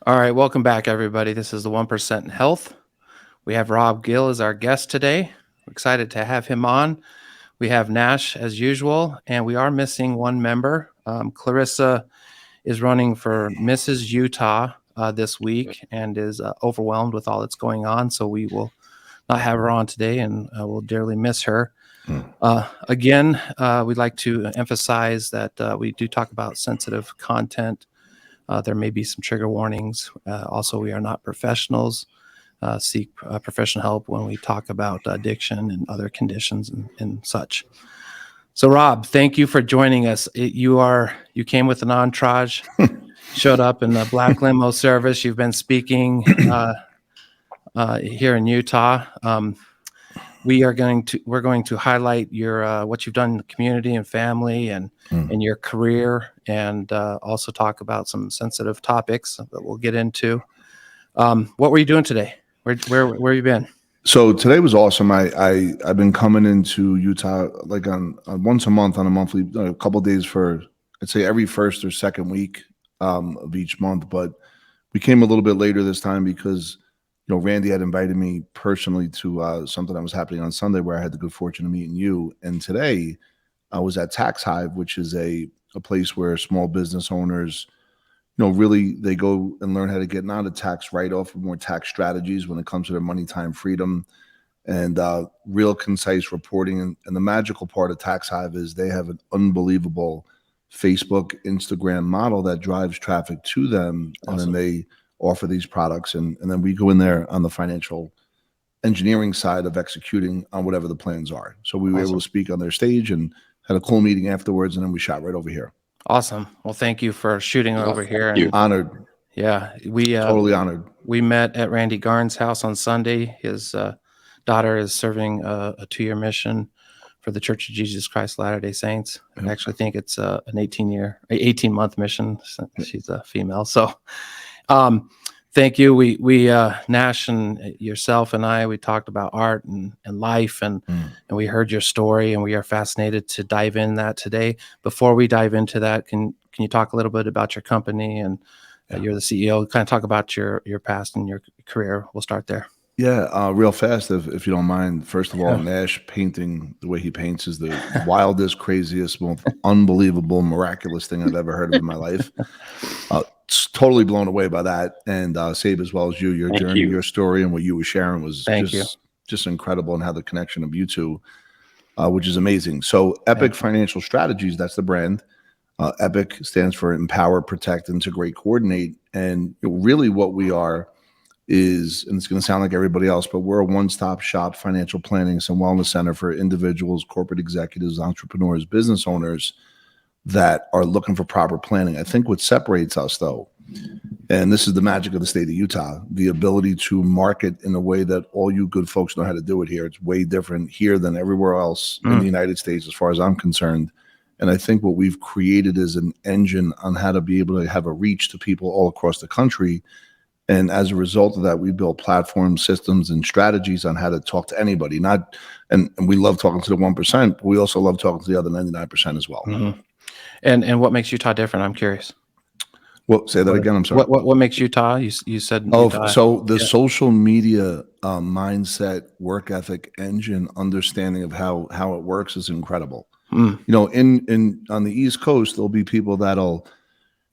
All right, welcome back, everybody. This is the 1% in Health. We have Rob Gill as our guest today. We're excited to have him on. We have Nash as usual, and we are missing one member. Clarissa is running for Mrs. Utah this week and is overwhelmed with all that's going on, so we will not have her on today, and we'll dearly miss her. Again, we'd like to emphasize that we do talk about sensitive content. There may be some trigger warnings. Also, we are not professionals. Seek professional help when we talk about addiction and other conditions and such. So, Rob, thank you for joining us. You came with an entourage, showed up in the black limo service. You've been speaking here in Utah. We're going to highlight your what you've done in the community and family and your career, and also talk about some sensitive topics that we'll get into. What were you doing today? Where have you been? So today was awesome. I've been coming into Utah like on once a month on a monthly, a couple of days for I'd say every first or second week of each month. But we came a little bit later this time because Randy had invited me personally to something that was happening on Sunday where I had the good fortune of meeting you. And today I was at Tax Hive, which is a place where small business owners, really they go and learn how to get not a tax write-off, but more tax strategies when it comes to their money, time, freedom, and real concise reporting. And the magical part of Tax Hive is they have an unbelievable Facebook, Instagram model that drives traffic to them. Awesome. And then they offer these products. And then we go in there on the financial engineering side of executing on whatever the plans are. So we were able to speak on their stage and had a cool meeting afterwards. And then we shot right over here. Awesome. Well, thank you for shooting over here. And honored. Yeah, we totally honored. We met at Randy Garn's house on Sunday. His daughter is serving a 2-year mission for the Church of Jesus Christ Latter-day Saints. I actually think it's an 18-month mission. She's a female. So thank you. We Nash and yourself and I, we talked about art and life and we heard your story, and we are fascinated to dive in that today. Before we dive into that, can you talk a little bit about your company and you're the CEO, kind of talk about your past and your career? We'll start there. Yeah, real fast, if you don't mind. First of all, Nash painting the way he paints is the wildest, craziest, most unbelievable, miraculous thing I've ever heard of in my life. Totally blown away by that. And Sabe, as well as you, your journey, your story, and what you were sharing was just incredible, and how the connection of you two, which is amazing. So Epic Financial Strategies, that's the brand. Epic stands for Empower, Protect, Integrate, Coordinate. And really what we are is, and it's going to sound like everybody else, but we're a one-stop shop financial planning and wellness center for individuals, corporate executives, entrepreneurs, business owners that are looking for proper planning. I think what separates us, though, and this is the magic of the state of Utah, the ability to market in a way that all you good folks know how to do it here. It's way different here than everywhere else in the United States, as far as I'm concerned. And I think what we've created is an engine on how to be able to have a reach to people all across the country. And as a result of that, we build platforms, systems, and strategies on how to talk to anybody. And we love talking to the 1%, but we also love talking to the other 99% as well. Mm-hmm. And what makes Utah different? I'm curious. Well, say that again. I'm sorry. What makes Utah? You said Utah. So the social media mindset, work ethic, engine, understanding of how it works is incredible. In on the East Coast, there'll be people that'll,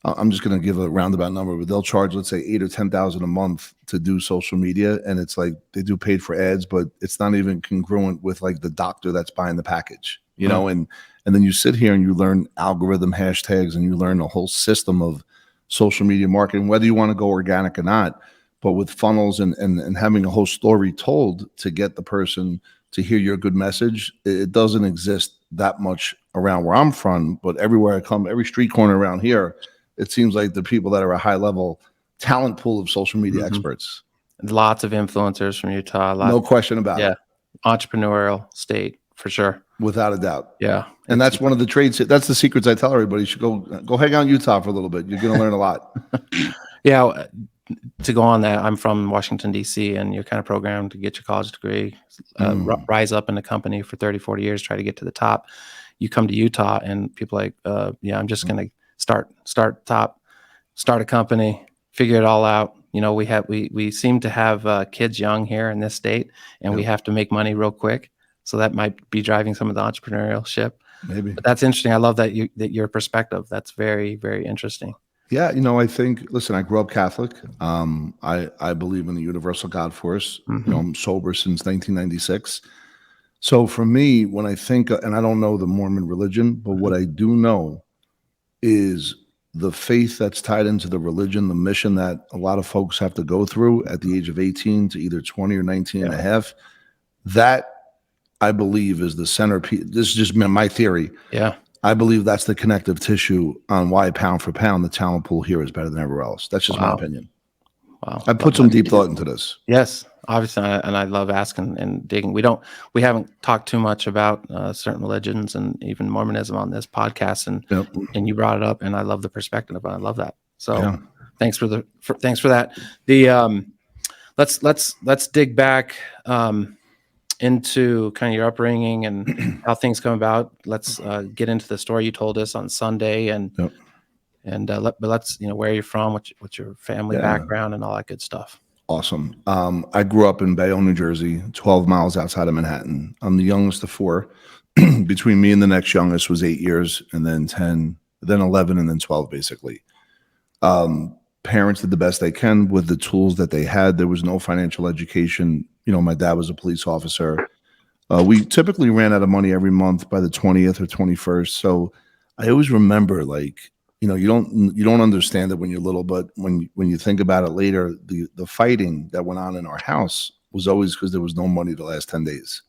I'm just going to give a roundabout number, but they'll charge, let's say, $8,000 or $10,000 a month to do social media, and it's like they do paid for ads, but it's not even congruent with like the doctor that's buying the package, and then you sit here and you learn algorithm hashtags, and you learn a whole system of social media marketing, whether you want to go organic or not, but with funnels and having a whole story told to get the person to hear your good message. It doesn't exist that much around where I'm from, but everywhere I come, every street corner around here, it seems like the people that are a high level talent pool of social media experts. Lots of influencers from Utah. No question about it. Entrepreneurial state for sure. Without a doubt. Yeah. And that's one of the trades. That's the secrets I tell everybody. You should go hang out in Utah for a little bit. You're going to learn a lot. Yeah. To go on that, I'm from Washington, D.C., and you're kind of programmed to get your college degree, rise up in the company for 30, 40 years, try to get to the top. You come to Utah and people are like, I'm just going to start top, start a company, figure it all out. You know, we seem to have kids young here in this state, and we Yep. have to make money real quick. So that might be driving some of the entrepreneurship. Maybe. But that's interesting. I love that your perspective. That's very, very interesting. Yeah, I think, listen, I grew up Catholic. I believe in the universal God force. Hmm. I'm sober since 1996. So for me, when I think, and I don't know the Mormon religion, but what I do know is the faith that's tied into the religion, the mission that a lot of folks have to go through at the age of 18 to either 20 or 19 and a Yeah. half. That I believe is the centerpiece. This is just my theory. Yeah. I believe that's the connective tissue on why pound for pound the talent pool here is better than everywhere else. That's just my Wow. opinion. Wow. I Love put some that. deep thought into this. Yes, obviously, and I love asking and digging. We haven't talked too much about certain religions and even Mormonism on this podcast, Yep. and you brought it up, and I love the perspective, and I love that. So, Yeah. thanks for that. The let's dig back into kind of your upbringing and how things come about. Let's get into the story you told us on Sunday, and Yep. let's where you're from, what's your family Yeah. background, and all that good stuff. Awesome. I grew up in Bayonne, New Jersey, 12 miles outside of Manhattan. I'm the youngest of four. Between me and the next youngest was 8 years, and then 10, then 11, and then 12, basically. Parents did the best they can with the tools that they had. There was no financial education. My dad was a police officer. We typically ran out of money every month by the 20th or 21st. So I always remember, like, you don't understand it when you're little, but when you think about it later, the fighting that went on in our house was always because there was no money the last 10 days.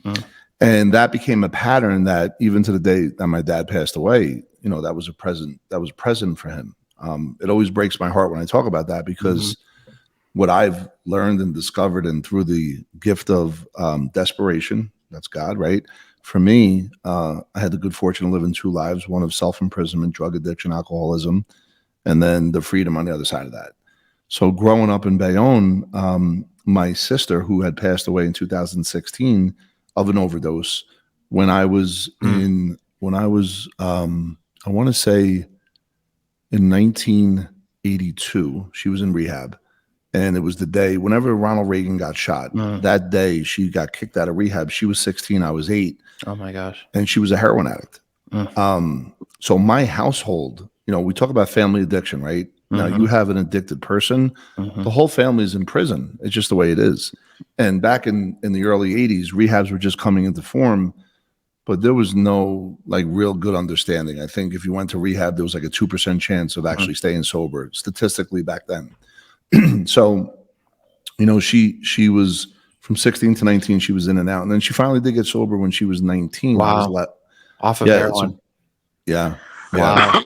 Mm. And that became a pattern that even to the day that my dad passed away, that was present for him. It always breaks my heart when I talk about that, because what I've learned and discovered, and through the gift of desperation, that's God, right? For me, I had the good fortune to live in two lives, one of self-imprisonment, drug addiction, alcoholism, and then the freedom on the other side of that. So growing up in Bayonne, my sister, who had passed away in 2016 of an overdose, when I was I want to say in 1982, she was in rehab. And it was the day whenever Ronald Reagan got shot. That day she got kicked out of rehab. She was 16, I was 8. Oh my gosh. And she was a heroin addict. So my household, we talk about family addiction, right? Now you have an addicted person, the whole family is in prison. It's just the way it is. And back in the early 80s, rehabs were just coming into form, but there was no like real good understanding. I think if you went to rehab, there was like a 2% chance of actually staying sober statistically back then. So, she was from 16 to 19, she was in and out. And then she finally did get sober when she was 19. Wow. Off of Yeah. heroin. Yeah. Wow.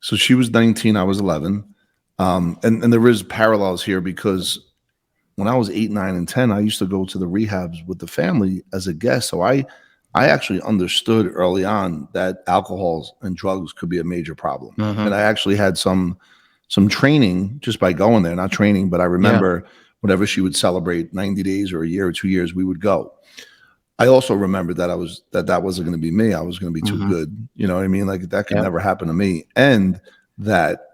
So she was 19, I was 11. And there is parallels here, because when I was 8, 9, and 10, I used to go to the rehabs with the family as a guest. So I actually understood early on that alcohol and drugs could be a major problem. And I actually had some training just by going there, not training, but I remember whenever she would celebrate 90 days or a year or 2 years, we would go. I also remembered that that wasn't going to be me. I was going to be too good. You know what I mean? Like that could never happen to me. And that,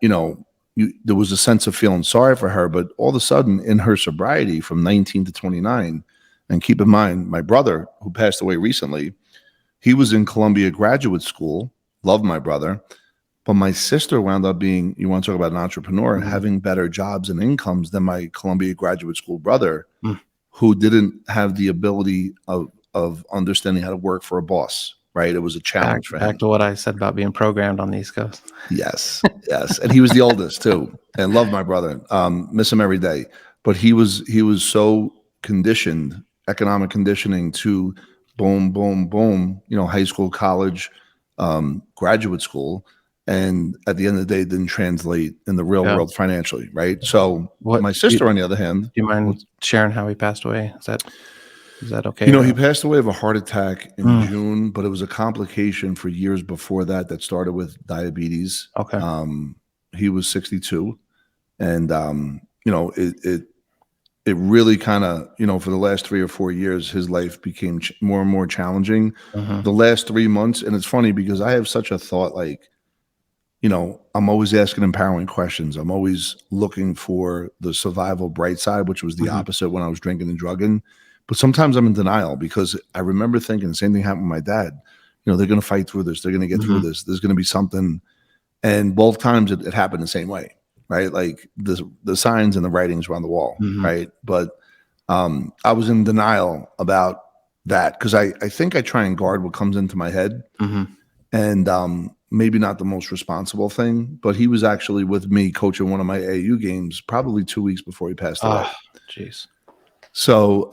there was a sense of feeling sorry for her, but all of a sudden in her sobriety from 19 to 29, and keep in mind, my brother who passed away recently, he was in Columbia graduate school, loved my brother. But my sister wound up being, you want to talk about an entrepreneur, and having better jobs and incomes than my Columbia graduate school brother, who didn't have the ability of understanding how to work for a boss, right? It was a challenge for him. Back to what I said about being programmed on the East Coast. Yes. And he was the oldest too, and loved my brother. Miss him every day. But he was so conditioned, economic conditioning to boom, boom, boom, high school, college, graduate school. And at the end of the day, it didn't translate in the real world financially, right? So my sister, on the other hand, do you mind sharing how he passed away? Is that okay? He passed away of a heart attack in June, but it was a complication for years before that started with diabetes. Okay. He was 62, and it really kind of, for the last 3 or 4 years, his life became more and more challenging. The last 3 months, and it's funny because I have such a thought, like, I'm always asking empowering questions. I'm always looking for the survival bright side, which was the Mhm. opposite when I was drinking and drugging. But sometimes I'm in denial because I remember thinking the same thing happened with my dad. They're going to fight through this. They're going to get through Mhm. this. There's going to be something. And both times it happened the same way, right? Like the signs and the writings were on the wall, Mhm. right? But I was in denial about that because I think I try and guard what comes into my head, Mhm. and maybe not the most responsible thing, but he was actually with me coaching one of my AU games probably 2 weeks before he passed away. Oh, jeez. So,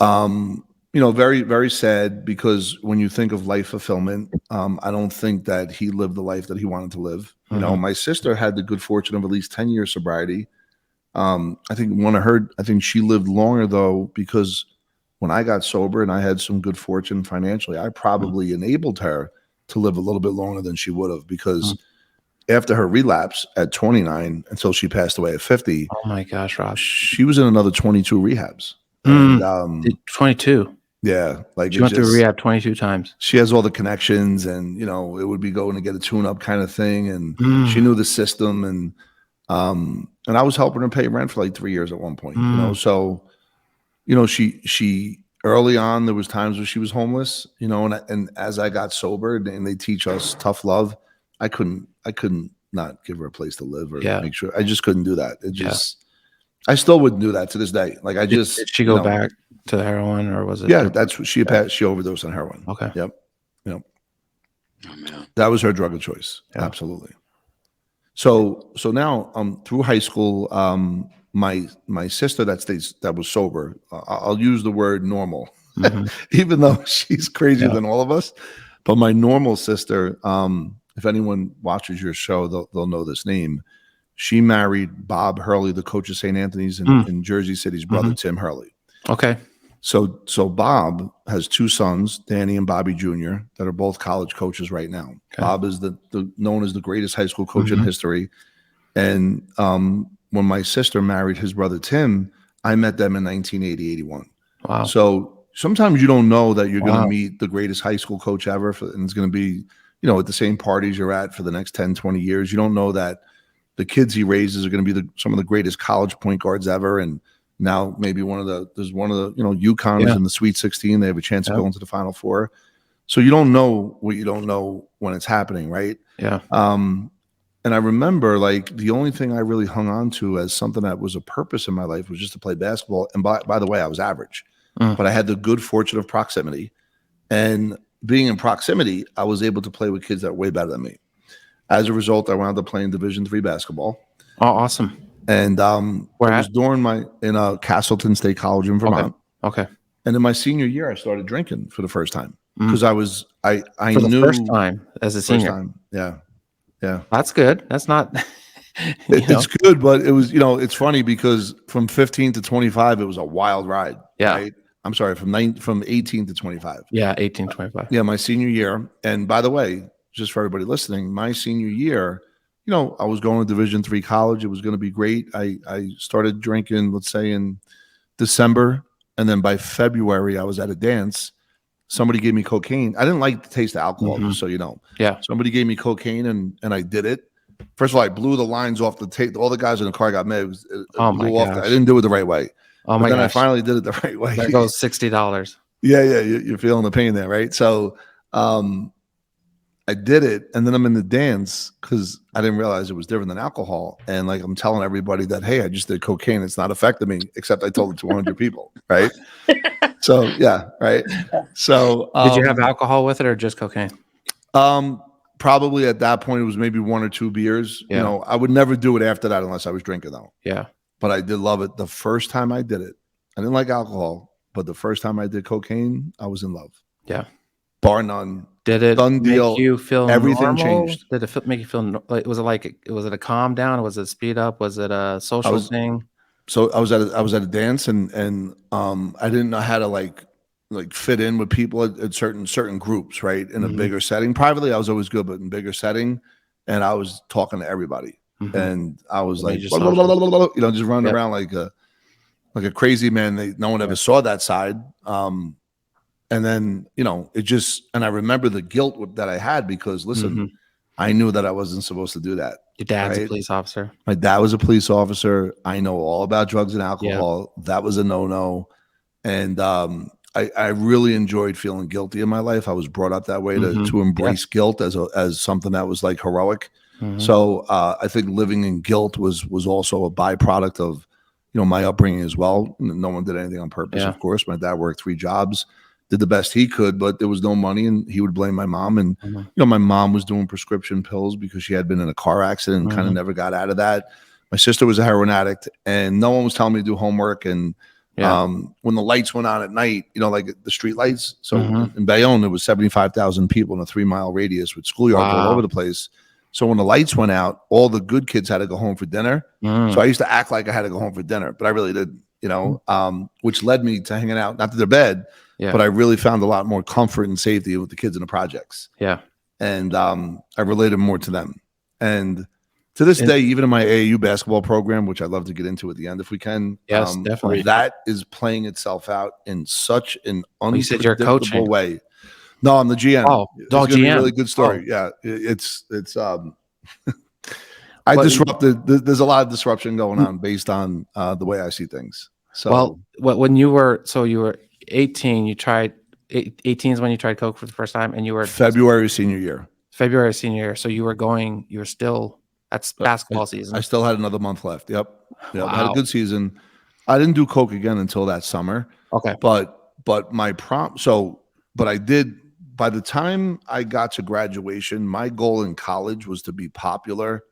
very, very sad because when you think of life fulfillment, I don't think that he lived the life that he wanted to live. Mhm. My sister had the good fortune of at least 10 years sobriety. I think she lived longer though, because when I got sober and I had some good fortune financially, I Mhm. probably enabled her to live a little bit longer than she would have, Mhm. because after her relapse at 29 until she passed away at 50, Oh my gosh, Rob. she was in another 22 rehabs. And Mm. 22. yeah, like She it went through just, rehab 22 times. she has all the connections, and it would be going to get a tune up kind of thing. And she Mm. knew the system, and I was helping her pay rent for like 3 years at one point, Mm. so she early on, there was times where she was homeless, and as I got sober and they teach us tough love, I couldn't not give her a place to live or Yeah. make sure. I just couldn't do that. Yeah. I still wouldn't do that to this day. Like I Did just, she go back to the heroin or was it yeah, different? that's what she Yeah. passed. She overdosed on heroin. Okay. Yep. Yep. Oh man. That was her drug of choice. Yeah. Absolutely. So now through high school, my sister that was sober. I'll use the word normal, Mhm. even though she's crazier Yeah. than all of us. But my normal sister, if anyone watches your show, they'll know this name. She married Bob Hurley, the coach of St. Anthony's Mm. in Jersey City's brother, Mhm. Tim Hurley. Okay. So Bob has two sons, Danny and Bobby Jr., that are both college coaches right now. Okay. Bob is the known as the greatest high school coach in Mhm. history. And when my sister married his brother Tim, I met them in 1980, 81. Wow. So sometimes you don't know that you're going to Wow. meet the greatest high school coach ever, and it's going to be, at the same parties you're at for the next 10, 20 years. You don't know that the kids he raises are going to be some of the greatest college point guards ever. And now maybe there's one of the, UConn is Yeah. in the Sweet 16. They have a chance to Yeah. go into the Final Four. So you don't know what you don't know when it's happening, right? Yeah. And I remember, like, the only thing I really hung on to as something that was a purpose in my life was just to play basketball. And by the way, I was average, Mm. but I had the good fortune of proximity. And being in proximity, I was able to play with kids that were way better than me. As a result, I wound up playing Division III basketball. Oh, awesome. And Where it at? was during in Castleton State College in Okay. Vermont. Okay. And in my senior year, I started drinking for the first time Mm. because I For the first knew time as a first senior. time. Yeah. Yeah. That's good. That's not, It's good, but it was, it's funny because from 15 to 25, it was a wild ride, Yeah. right? I'm sorry, from 18 to 25. Yeah. 1825. Yeah, my senior year. And by the way, just for everybody listening, my senior year, I was going to Division III college. It was going to be great. I started drinking, let's say in December, and then by February, I was at a dance. Somebody gave me cocaine. I didn't like the taste of alcohol, Mhm. just so you know. Yeah. Somebody gave me cocaine, and I did it. First of all, I blew the lines off the tape. All the guys in the car got mad. It Oh my blew off. I gosh. didn't do it the right way. Oh But my then I gosh. finally did it the right way. There goes $60. Yeah, you're feeling the pain there, right? So I did it, and then I'm in the dance because I didn't realize it was different than alcohol. And like I'm telling everybody that, hey, I just did cocaine. It's not affecting me, except I told it to 100 people, right? So yeah, right. So Did you have alcohol with it or just cocaine? probably at that point it was maybe one or two beers. Yeah. I would never do it after that unless I was drinking though. Yeah. But I did love it. The first time I did it, I didn't like alcohol, but the first time I did cocaine, I was in love. Yeah. Bar none. Did it Done make deal. you feel Everything normal? changed. Did it make you feel like was it a calm down? Was it a speed up? Was it a social thing? So I was at a dance, and I didn't know how to like fit in with people at certain groups, right? In a Mhm. bigger setting. Privately, I was always good, but in bigger setting, and I was talking to everybody, Mhm. and I was It like, made you blah, blah, blah, social. blah, blah, blah, just running Yep. around like a crazy man. No one ever saw that side. And then, it just, and I remember the guilt that I had because listen, Mhm. I knew that I wasn't supposed to do that. Your dad's a Right? police officer. My dad was a police officer. I know all about drugs and Yeah. alcohol. That was a no-no. And I really enjoyed feeling guilty in my life. I was brought up that way to Yes. embrace guilt as something that was like heroic. Mhm. So I think living in guilt was also a byproduct of, my upbringing as well. No one did anything on purpose, Yeah. of course. My dad worked 3 jobs, did the best he could, but there was no money, and he would blame my mom. And Mhm. my mom was doing prescription pills because she had been in a car accident and kind of Mhm. never got out of that. My sister was a heroin addict, and no one was telling me to do homework. And Yeah. when the lights went on at night, like the street lights. So Mhm. in Bayonne, there was 75,000 people in a 3-mile radius with schoolyards all Wow. over the place. So when the lights went out, all the good kids had to go home for dinner. So I used to act like I had to go home for dinner, but I really didn't, which led me to hanging out, not to their bed, Yeah. but I really found a lot more comfort and safety with the kids in the projects. Yeah. And I related more to them. And to this And- day, even in my AAU basketball program, which I'd love to get into at the end if we can, Yes, definitely. that is playing itself out in such an You said you're unpredictable coaching. way. No, I'm the GM. Oh, It's going to be a GM. really good story. Oh. Yeah, it's I disrupted. There's a lot of disruption going on based on the way I see things. So, when you were 18, you tried 18 is when you tried coke for the first time, and you were February senior year. February senior year. So you were still that's basketball season. I still had another month left. Yep. Wow. I had a good season. I didn't do coke again until that summer. Okay. But my but I did. By the time I got to graduation, my goal in college was to be popular,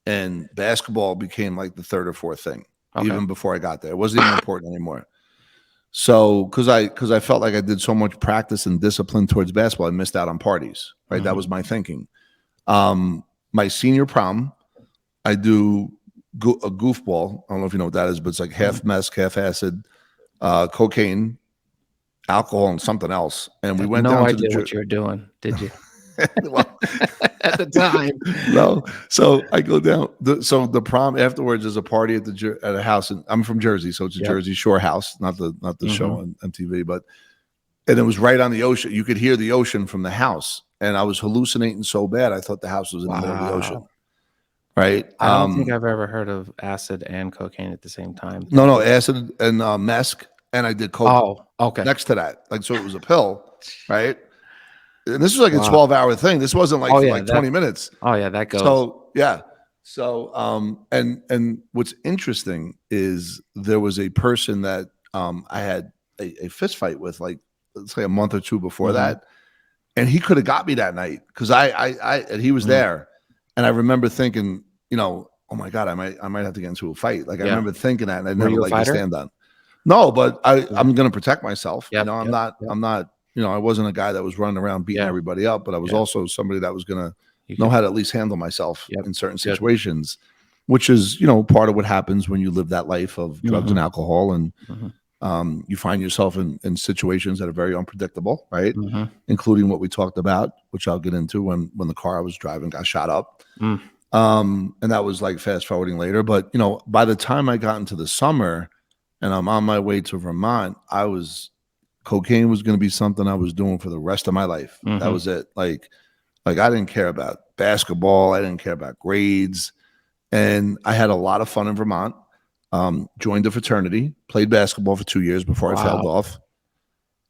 and basketball became like the 3rd or 4th thing. Okay. Even before I got there, it wasn't even important anymore. So because I felt like I did so much practice and discipline towards basketball, I missed out on parties. Right, that was my thinking. My senior prom, I do a goofball. I don't know if you know what that is, but it's like half meth, half acid, cocaine, alcohol, and something else. And we went no down idea to what you were doing, did you? well, At the time. no. So I go down. The prom afterwards is a party at a house. And I'm from Jersey, so it's a Jersey Shore house, not the show on MTV, and it was right on the ocean. You could hear the ocean from the house, and I was hallucinating so bad I thought the house was in the middle of the ocean. Right? I don't think I've ever heard of acid and cocaine at the same time. No, acid and mesc, and I did coke. Oh, okay. Next to that, so it was a pill, right? And this was like a 12-hour thing. This wasn't like for 20 minutes. Oh yeah, that goes. So yeah. So and what's interesting is there was a person that I had a fist fight with, like let's say a month or 2 before that, and he could have got me that night because and he was there, and I remember thinking, oh my God, I might have to get into a fight. Like I remember thinking that, and I never like to stand on. No, but I'm going to protect myself. I'm not. I wasn't a guy that was running around beating everybody up, but I was also somebody that was going to know how to at least handle myself in certain situations, which is, part of what happens when you live that life of drugs and alcohol. And you find yourself in situations that are very unpredictable, right? Including what we talked about, which I'll get into when the car I was driving got shot up. And that was like fast forwarding later. But, by the time I got into the summer and I'm on my way to Vermont, cocaine was going to be something I was doing for the rest of my life. That was it. Like I didn't care about basketball. I didn't care about grades. And I had a lot of fun in Vermont. Joined a fraternity, played basketball for 2 years before I failed off.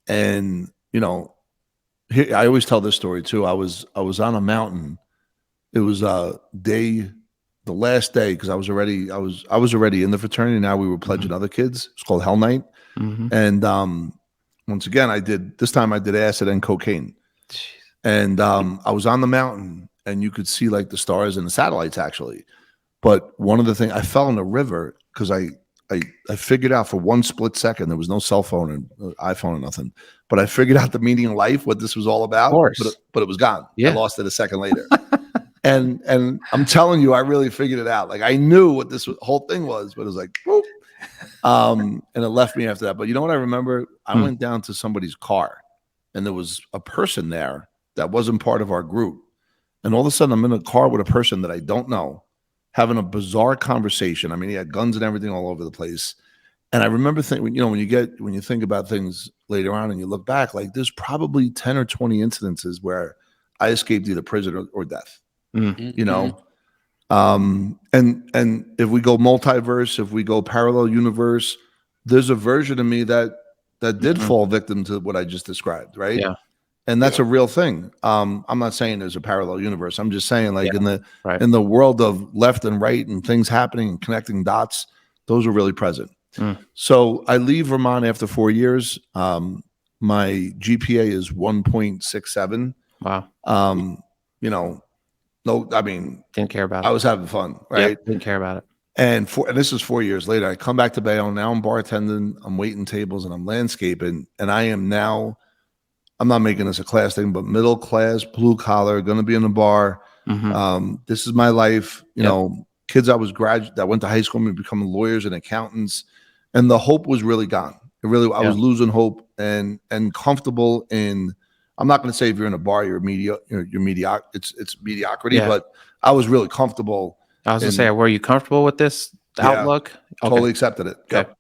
And, I always tell this story too. I was on a mountain. It was the last day, because I was already in the fraternity. Now we were pledging other kids. It's called Hell Night. And once again, this time I did acid and cocaine. Jeez. And I was on the mountain, and you could see like the stars and the satellites actually. But one of the things, I fell in the river because I figured out for one split second, there was no cell phone and iPhone or nothing, but I figured out the meaning of life, what this was all about. But it was gone. I lost it a second later. and I'm telling you, I really figured it out. Like I knew what this whole thing was, but it was like, whoop. And it left me after that. But you know what I remember? I went down to somebody's car, and there was a person there that wasn't part of our group. And all of a sudden, I'm in a car with a person that I don't know, having a bizarre conversation. I mean, he had guns and everything all over the place. And I remember thinking, when you think about things later on and you look back, like there's probably 10 or 20 incidences where I escaped either prison or death. you know. And if we go multiverse, if we go parallel universe, there's a version of me that did fall victim to what I just described, right? Yeah. And that's a real thing. I'm not saying there's a parallel universe. I'm just saying, like, Right. in the world of left and right and things happening and connecting dots, those are really present. So I leave Vermont after 4 years. My GPA is 1.67. Wow. You know, no, I mean, Didn't care about I it. was having fun, Yeah. right? Didn't care about it. And this is 4 years later. I come back to Bayonne. Now I'm bartending, I'm waiting tables, and I'm landscaping. And I am now, I'm not making this a class thing, but middle class, blue collar, going to be in the bar. This is my life. You know, kids that went to high school and become lawyers and accountants, and the hope was really gone. I was losing hope and comfortable in. I'm not going to say if you're in a bar, you're mediocre. It's mediocrity, but I was really comfortable. I was going to say, were you comfortable with this outlook? Totally accepted it. Okay.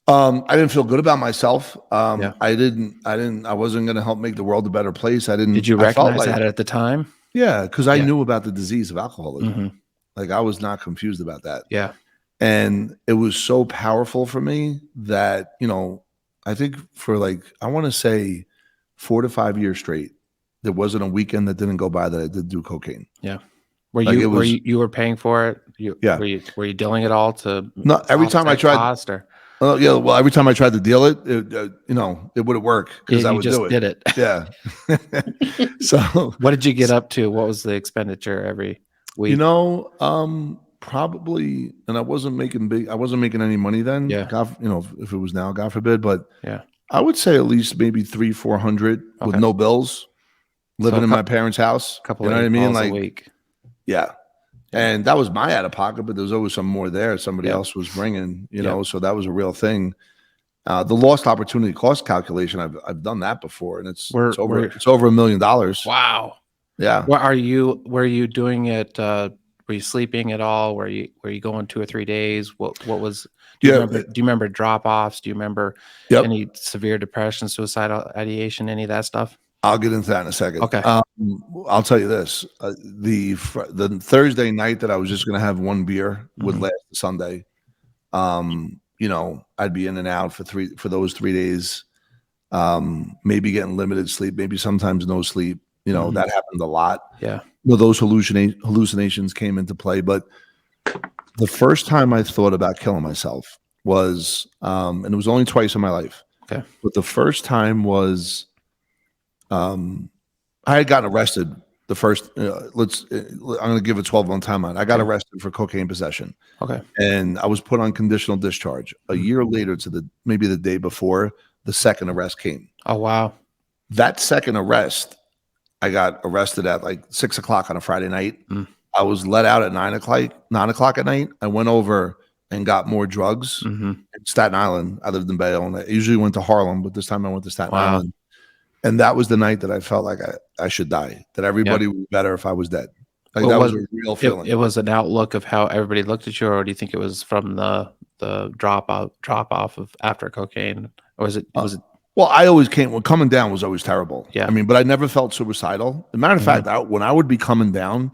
I didn't feel good about myself. I wasn't going to help make the world a better place. Did you recognize that at the time? Yeah, because I knew about the disease of alcoholism. Like, I was not confused about that. Yeah. And it was so powerful for me that, you know, I think for, like, I want to say 4 to 5 years straight, there wasn't a weekend that didn't go by that I did do cocaine. Yeah. Were you were paying for it? Were you dealing it all to every time I tried cost, or? Well, every time I tried to deal it, you know, it wouldn't work because I would just do it. Did it. Yeah. So what did you get up to? What was the expenditure every week? You know, probably, and I wasn't making any money then. Yeah. God, you know, if it was now, God forbid, but yeah, I would say at least maybe 300-400 with no bills, living in my parents' house. Couple, you know what I mean? Like a week. Yeah. And that was my out of pocket, but there was always some more there. Somebody else was bringing, you know, so that was a real thing. The lost opportunity cost calculation, I've done that before, and it's over $1 million. Wow. Yeah. Were you doing it? Were you sleeping at all? Were you going 2 or 3 days? What was? Do you remember drop offs? Do you remember any severe depression, suicidal ideation, any of that stuff? I'll get into that in a second. Okay. I'll tell you this: the Thursday night that I was just going to have one beer would last Sunday. You know, I'd be in and out for those 3 days. Maybe getting limited sleep, maybe sometimes no sleep. You know, that happened a lot. Yeah. Well, those hallucinations came into play. But the first time I thought about killing myself was, and it was only twice in my life. Okay. But the first time was, I had gotten arrested. The first, I'm going to give a 12-month timeline. I got arrested for cocaine possession. Okay. And I was put on conditional discharge. A year later, maybe the day before, the second arrest came. Oh, wow. That second arrest, I got arrested at like 6 o'clock on a Friday night. I was let out at 9 o'clock at night. I went over and got more drugs in Staten Island. I lived in Bayonne. I usually went to Harlem, but this time I went to Staten Island. And that was the night that I felt like I should die, that everybody would be better if I was dead. Like, that was a real feeling. It was an outlook of how everybody looked at you, or do you think it was from the drop off of after cocaine? Or was it well, I always coming down was always terrible. Yeah. I mean, but I never felt suicidal. As a matter of fact, when I would be coming down,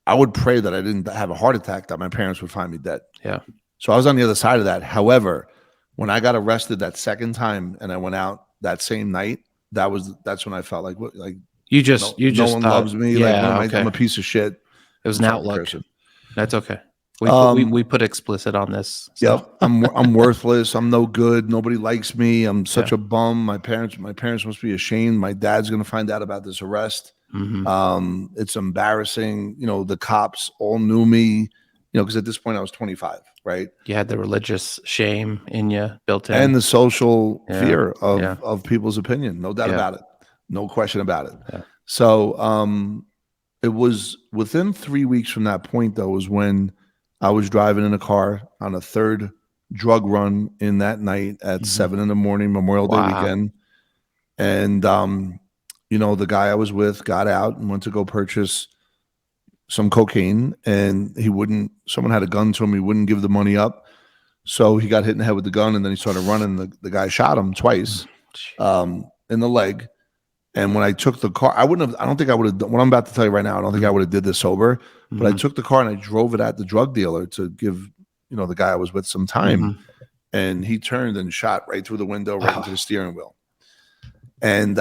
I would pray that I didn't have a heart attack, that my parents would find me dead. Yeah. So I was on the other side of that. However, when I got arrested that second time and I went out that same night, that's when I felt like no one loves me. Yeah, like, I'm a piece of shit. It was an outlook. That's okay. We put explicit on this. So. Yep. I'm worthless. I'm no good. Nobody likes me. I'm such a bum. My parents must be ashamed. My dad's going to find out about this arrest. It's embarrassing. You know, the cops all knew me, you know, because at this point I was 25, right? You had the religious shame in you built in. And the social fear of people's opinion. No doubt about it. No question about it. Yeah. So it was within 3 weeks from that point, though, was when I was driving in a car on a third drug run in that night at 7 a.m, Memorial Day weekend. And, you know, the guy I was with got out and went to go purchase some cocaine, and someone had a gun to him. He wouldn't give the money up. So he got hit in the head with the gun, and then he started running. The guy shot him twice in the leg. And when I took the car, I don't think I would have, what I'm about to tell you right now, I don't think I would have did this sober, but I took the car and I drove it at the drug dealer to give, the guy I was with some time. And he turned and shot right through the window, right into the steering wheel. And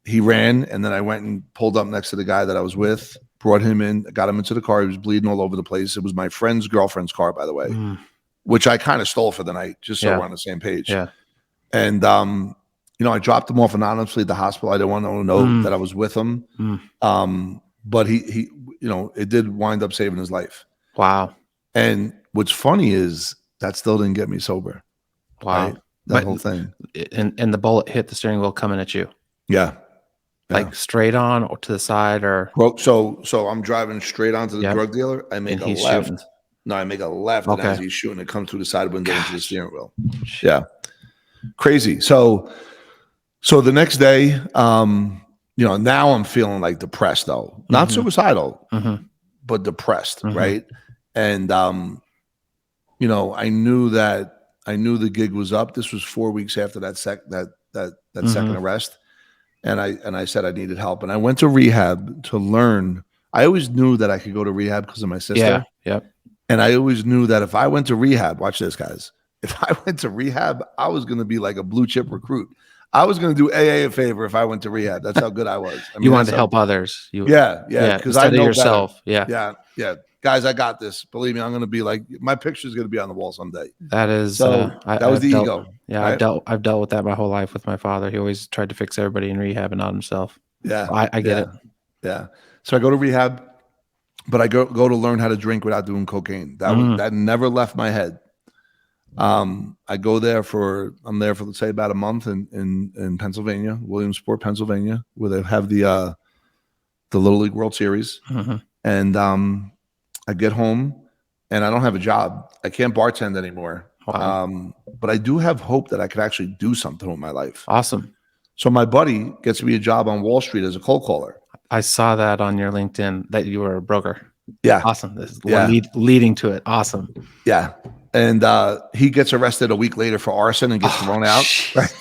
he ran, and then I went and pulled up next to the guy that I was with, brought him in, got him into the car. He was bleeding all over the place. It was my friend's girlfriend's car, by the way, which I kind of stole for the night, just so we're on the same page. Yeah. And, I dropped him off anonymously at the hospital. I didn't want to know that I was with him. But he, it did wind up saving his life. Wow. And what's funny is that still didn't get me sober. Wow. Right? That whole thing. And the bullet hit the steering wheel coming at you. Yeah. Like straight on or to the side or. So I'm driving straight onto the drug dealer. I make a left. Shooting. No, I make a left. Okay. And as he's shooting, it comes through the side window into the steering wheel. Yeah. Crazy. So the next day, now I'm feeling like depressed though. Not suicidal, but depressed. Right. And, I knew the gig was up. This was 4 weeks after that second arrest. And I said I needed help. And I went to rehab to learn. I always knew that I could go to rehab because of my sister. Yeah. Yep. And I always knew that if I went to rehab, watch this, guys. If I went to rehab, I was going to be like a blue chip recruit. I was going to do AA a favor if I went to rehab. That's how good I was. I mean, you wanted to help others. Yeah. Because I know yourself. Better. Yeah. Guys, I got this. Believe me, I'm going to be like, my picture is going to be on the wall someday. That is, that was the ego. Yeah, right? I've dealt with that my whole life with my father. He always tried to fix everybody in rehab and not himself. Yeah, so I get it. Yeah. So I go to rehab, but I go to learn how to drink without doing cocaine. That never left my head. I go there I'm there for let's say about a month in Pennsylvania, Williamsport, Pennsylvania, where they have the Little League World Series. And I get home and I don't have a job. I can't bartend anymore. Wow. But I do have hope that I could actually do something with my life. Awesome. So my buddy gets me a job on Wall Street as a cold caller. I saw that on your LinkedIn that you were a broker. Yeah. Awesome. This is leading to it. Awesome. Yeah. And he gets arrested a week later for arson and gets thrown out. Right?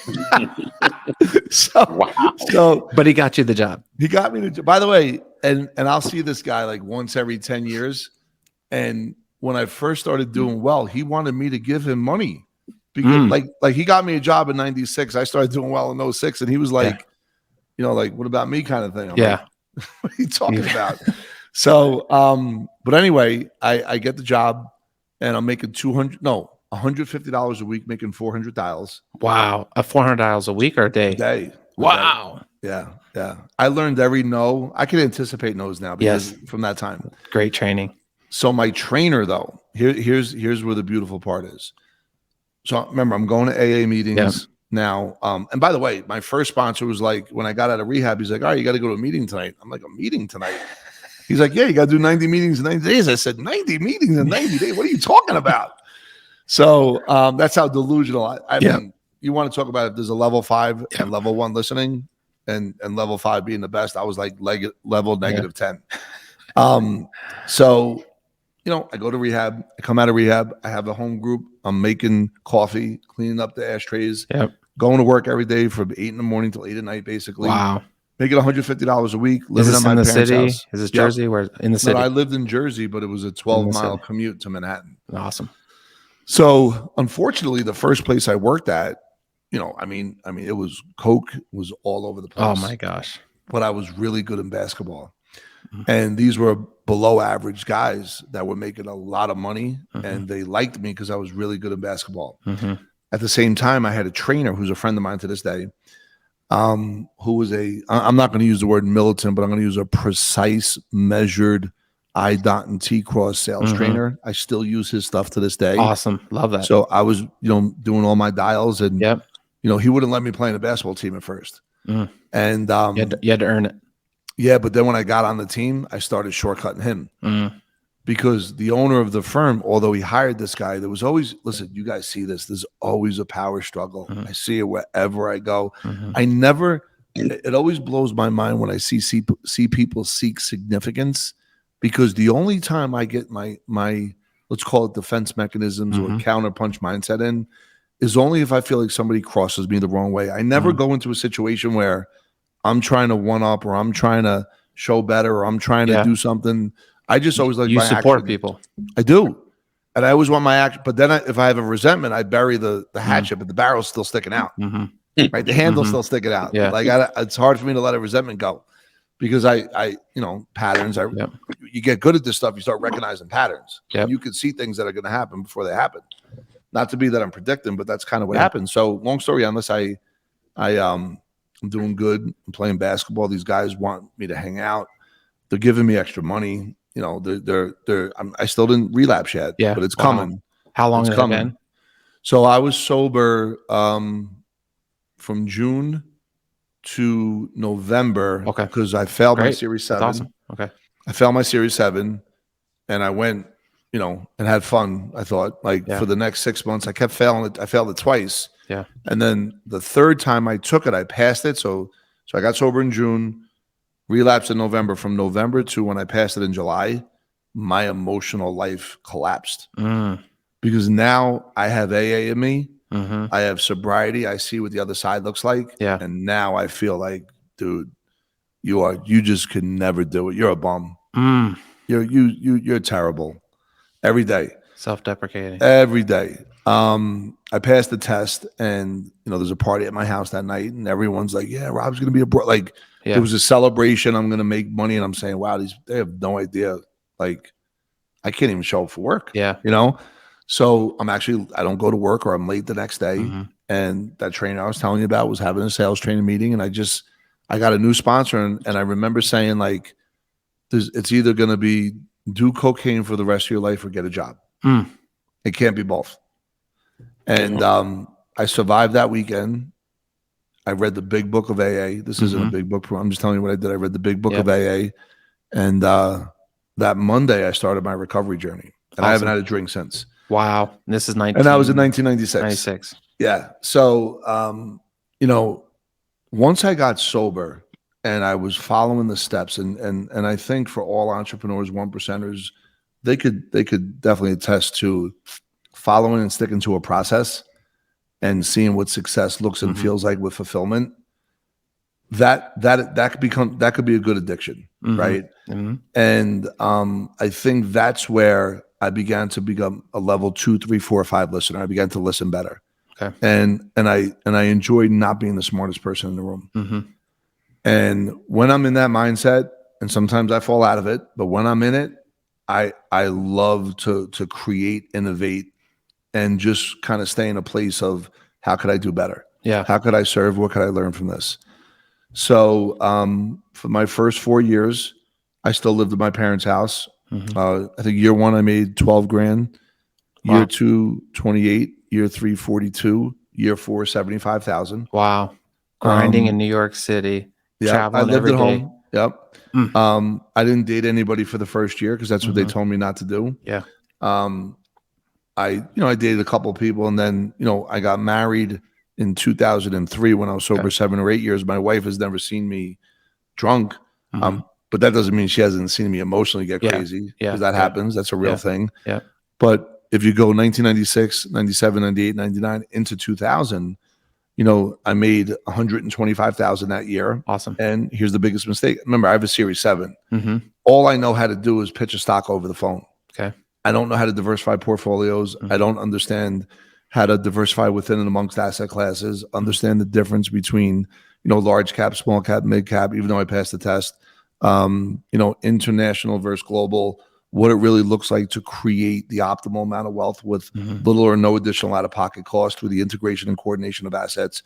But he got you the job. He got me by the way, and I'll see this guy like once every 10 years. And when I first started doing well, he wanted me to give him money. Because like he got me a job in 96. I started doing well in 06. And he was like, like, what about me kind of thing? I'm like, what are you talking about? So, but anyway, I get the job and I'm making $150 a week, making 400 dials. Wow. 400 dials a week or a day? A day. Wow. Yeah. I learned every no. I can anticipate no's now because from that time. Great training. So my trainer though, here's where the beautiful part is. So remember, I'm going to AA meetings now. And by the way, my first sponsor was like, when I got out of rehab, he's like, all right, you got to go to a meeting tonight. I'm like, a meeting tonight? He's like, yeah, you got to do 90 meetings in 90 days. I said, 90 meetings in 90 days? What are you talking about? So that's how delusional. I mean, you want to talk about if there's a level 5 and level 1 listening and level 5 being the best. I was like level negative 10. So, I go to rehab. I come out of rehab. I have a home group. I'm making coffee, cleaning up the ashtrays, going to work every day from 8 in the morning till 8 at night, basically. Wow. Making $150 a week. Living in the city? House. Is this Jersey? Where in the city? No, I lived in Jersey, but it was a 12-mile commute to Manhattan. Awesome. So, unfortunately, the first place I worked at, I mean, it was coke was all over the place. Oh my gosh! But I was really good in basketball, and these were below average guys that were making a lot of money, and they liked me because I was really good in basketball. At the same time, I had a trainer who's a friend of mine to this day. Who was I'm not going to use the word militant, but I'm going to use a precise, measured I dot and T cross sales trainer. I still use his stuff to this day. Awesome. Love that. So I was, doing all my dials and, he wouldn't let me play in a basketball team at first. And you had to earn it. Yeah. But then when I got on the team, I started shortcutting him because the owner of the firm, although he hired this guy, there was always, listen, you guys see this, there's always a power struggle. I see it wherever I go. I never, it always blows my mind when I see people seek significance, because the only time I get my let's call it defense mechanisms or counterpunch mindset in is only if I feel like somebody crosses me the wrong way. I never go into a situation where I'm trying to one up, or I'm trying to show better, or I'm trying to do something. I just always like You my support action. people. I do. And I always want my action. But then if I have a resentment, I bury the hatchet, but the barrel's still sticking out. Right? The handle's still sticking out. Yeah. Like it's hard for me to let a resentment go, because I patterns. You get good at this stuff. You start recognizing patterns. Yep. You can see things that are going to happen before they happen. Not to be that I'm predicting, but that's kind of what happens. So long story on this, I'm doing good. I'm playing basketball. These guys want me to hang out. They're giving me extra money. I still didn't relapse yet, but it's coming. How long has it been? So I was sober from June to November. Okay. Because I failed my Series 7. That's awesome. Okay. I failed my Series 7, and I went, and had fun. I thought, for the next 6 months, I kept failing it. I failed it twice. Yeah. And then the third time I took it, I passed it. So I got sober in June, relapsed in November. From November to when I passed it in July, my emotional life collapsed. Because now I have AA in me. I have sobriety. I see what the other side looks like. Yeah. And now I feel like, dude, you just could never do it. You're a bum. You're terrible. Every day. Self-deprecating. Every day. I passed the test, and there's a party at my house that night, and everyone's like, "Yeah, Rob's gonna be it was a celebration. I'm gonna make money," and I'm saying, "Wow, they have no idea. Like, I can't even show up for work." Yeah. So I don't go to work, or I'm late the next day. And that trainer I was telling you about was having a sales training meeting, and I got a new sponsor, and I remember saying, like, it's either gonna be do cocaine for the rest of your life or get a job. It can't be both. And I survived that weekend. I read the big book of AA. This isn't a big book. I'm just telling you what I did. I read the big book of AA. And that Monday, I started my recovery journey. And I haven't had a drink since. Wow. This is 19. And that was in 1996. 96. Yeah. So, once I got sober and I was following the steps, and I think for all entrepreneurs, 1%ers, they could definitely attest to following and sticking to a process and seeing what success looks and feels like with fulfillment. That could be a good addiction, right? And I think that's where I began to become a level 2, 3, 4, 5 listener. I began to listen better. Okay. And I enjoyed not being the smartest person in the room. And when I'm in that mindset, and sometimes I fall out of it, but when I'm in it, I love to create, innovate, and just kind of stay in a place of how could I do better? Yeah. How could I serve? What could I learn from this? So for my first 4 years, I still lived at my parents' house. I think year 1, I made 12 grand. Year 2, 28. Year 3, 42. Year 4, 75,000. Wow. Grinding in New York City. Yeah, I lived every at day. home. Yep. I didn't date anybody for the first year because that's what they told me not to do. Yeah. I dated a couple of people, and then, I got married in 2003 when I was sober 7 or 8 years. My wife has never seen me drunk. But that doesn't mean she hasn't seen me emotionally get crazy, because that happens. That's a real thing. Yeah. But if you go 1996, 97, 98, 99 into 2000, I made 125,000 that year. Awesome. And here's the biggest mistake. Remember, I have a Series 7. All I know how to do is pitch a stock over the phone. Okay. I don't know how to diversify portfolios. I don't understand how to diversify within and amongst asset classes, understand the difference between, large cap, small cap, mid cap, even though I passed the test, international versus global, what it really looks like to create the optimal amount of wealth with little or no additional out-of-pocket cost through the integration and coordination of assets.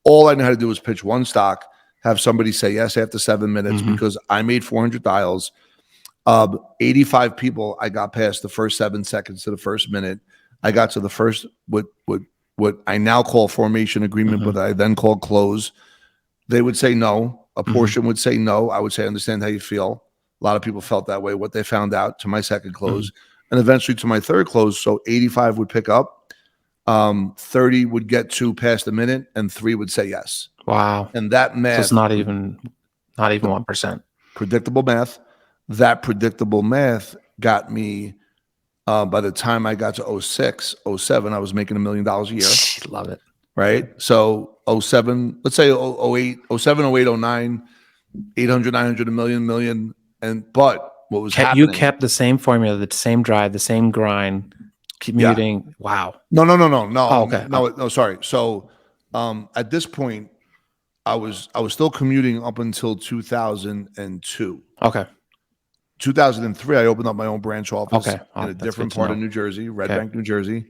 All I know how to do is pitch one stock, have somebody say yes after 7 minutes, because I made 400 dials. 85 people, I got past the first 7 seconds to the first minute. I got to the first, what I now call formation agreement, but I then called close. They would say no. A portion would say no. I would say, I understand how you feel. A lot of people felt that way. What they found out to my second close, and eventually to my third close. So 85 would pick up, 30 would get to past a minute, and 3 would say yes. Wow. And that math, so it's not even 1%. Predictable math. That predictable math got me. By the time I got to 06, 07, I was making $1 million a year. Love it. Right. So 07, let's say 08, 07, 08, 09, 800, 900, a million. But what was You happening? kept the same formula, the same drive, the same grind, commuting. Wow. No. Oh, okay. No, sorry. So at this point, I was still commuting up until 2002. Okay. 2003, I opened up my own branch office Okay. in a That's different good to part of know. New Jersey, Red Okay. Bank, New Jersey.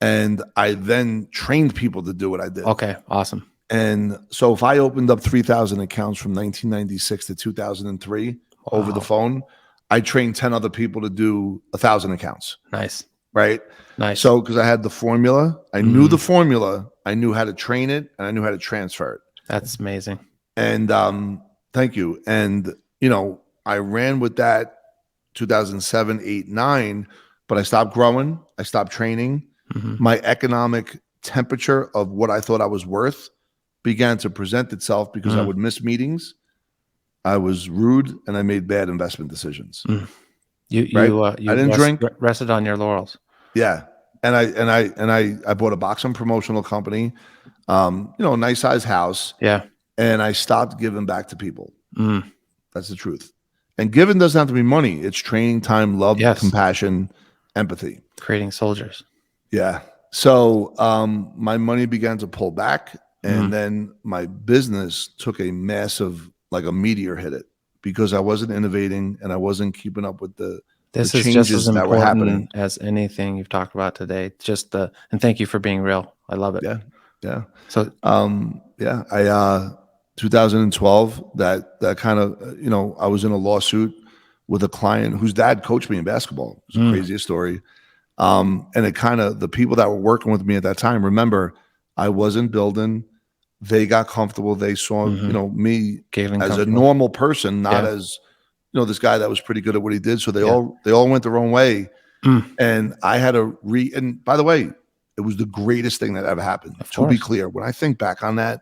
And I then trained people to do what I did. Okay. Awesome. And so if I opened up 3,000 accounts from 1996 to 2003 over the Wow. phone, I trained 10 other people to do 1,000 accounts. Nice. Right. Nice. So because I had the formula, I knew the formula, I knew how to train it, and I knew how to transfer it. That's amazing. And thank you. And, I ran with that 2007, 8, 9, but I stopped growing. I stopped training. My economic temperature of what I thought I was worth began to present itself because I would miss meetings. I was rude and I made bad investment decisions. You I didn't drink. Rested on your laurels. Yeah. And I bought a boxing promotional company, a nice size house. Yeah. And I stopped giving back to people. That's the truth. And giving doesn't have to be money. It's training, time, love, compassion, empathy. Creating soldiers. Yeah. So my money began to pull back. And then my business took a massive, like a meteor hit it, because I wasn't innovating and I wasn't keeping up with the This is changes just as that were happening. important as anything you've talked about today. And thank you for being real. I love it. Yeah. So, I 2012, that kind of, I was in a lawsuit with a client whose dad coached me in basketball. It was the craziest story. And it kind of, the people that were working with me at that time, remember, I wasn't building. They got comfortable. They saw, me as a normal person, not as, this guy that was pretty good at what he did. So they all went their own way. And I had to and by the way, it was the greatest thing that ever happened. To be clear, when I think back on that,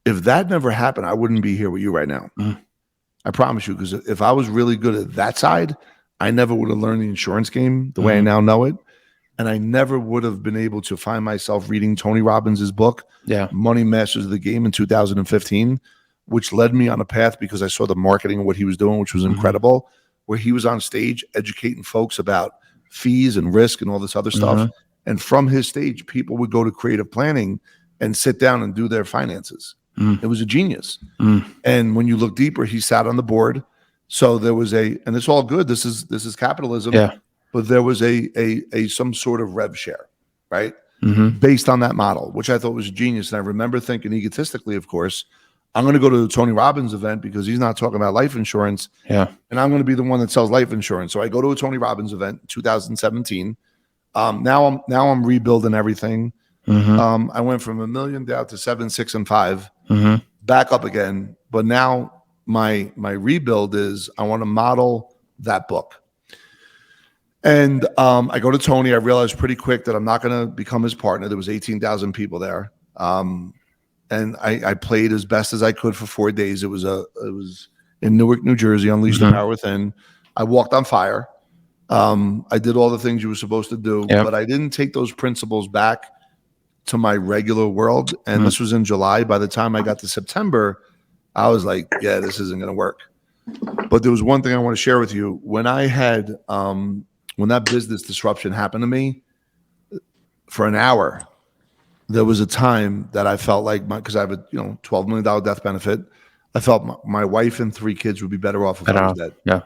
if that never happened, I wouldn't be here with you right now. I promise you, because if I was really good at that side, I never would have learned the insurance game the way I now know it. And I never would have been able to find myself reading Tony Robbins' book, Money Masters of the Game, in 2015, which led me on a path, because I saw the marketing of what he was doing, which was incredible, where he was on stage educating folks about fees and risk and all this other stuff. And from his stage, people would go to creative planning and sit down and do their finances. It was a genius. And when you look deeper, he sat on the board. So there was and it's all good. This is capitalism. But there was a some sort of rev share, right? Based on that model, which I thought was genius. And I remember thinking egotistically, of course, I'm going to go to the Tony Robbins event because he's not talking about life insurance. And I'm going to be the one that sells life insurance. So I go to a Tony Robbins event in 2017. Now I'm rebuilding everything. I went from $1 million down to 7, 6, and 5, back up again. But now my rebuild is I want to model that book. And I go to Tony. I realized pretty quick that I'm not going to become his partner. There was 18,000 people there. And I played as best as I could for 4 days. It was in Newark, New Jersey, Unleash the Power Within. I walked on fire. I did all the things you were supposed to do, but I didn't take those principles back to my regular world. And this was in July. By the time I got to September, I was like, yeah, this isn't going to work. But there was one thing I want to share with you. When I had, when that business disruption happened to me, for an hour, there was a time that I felt like because I have a $12 million death benefit, I felt my wife and 3 kids would be better off if I was dead. Yeah.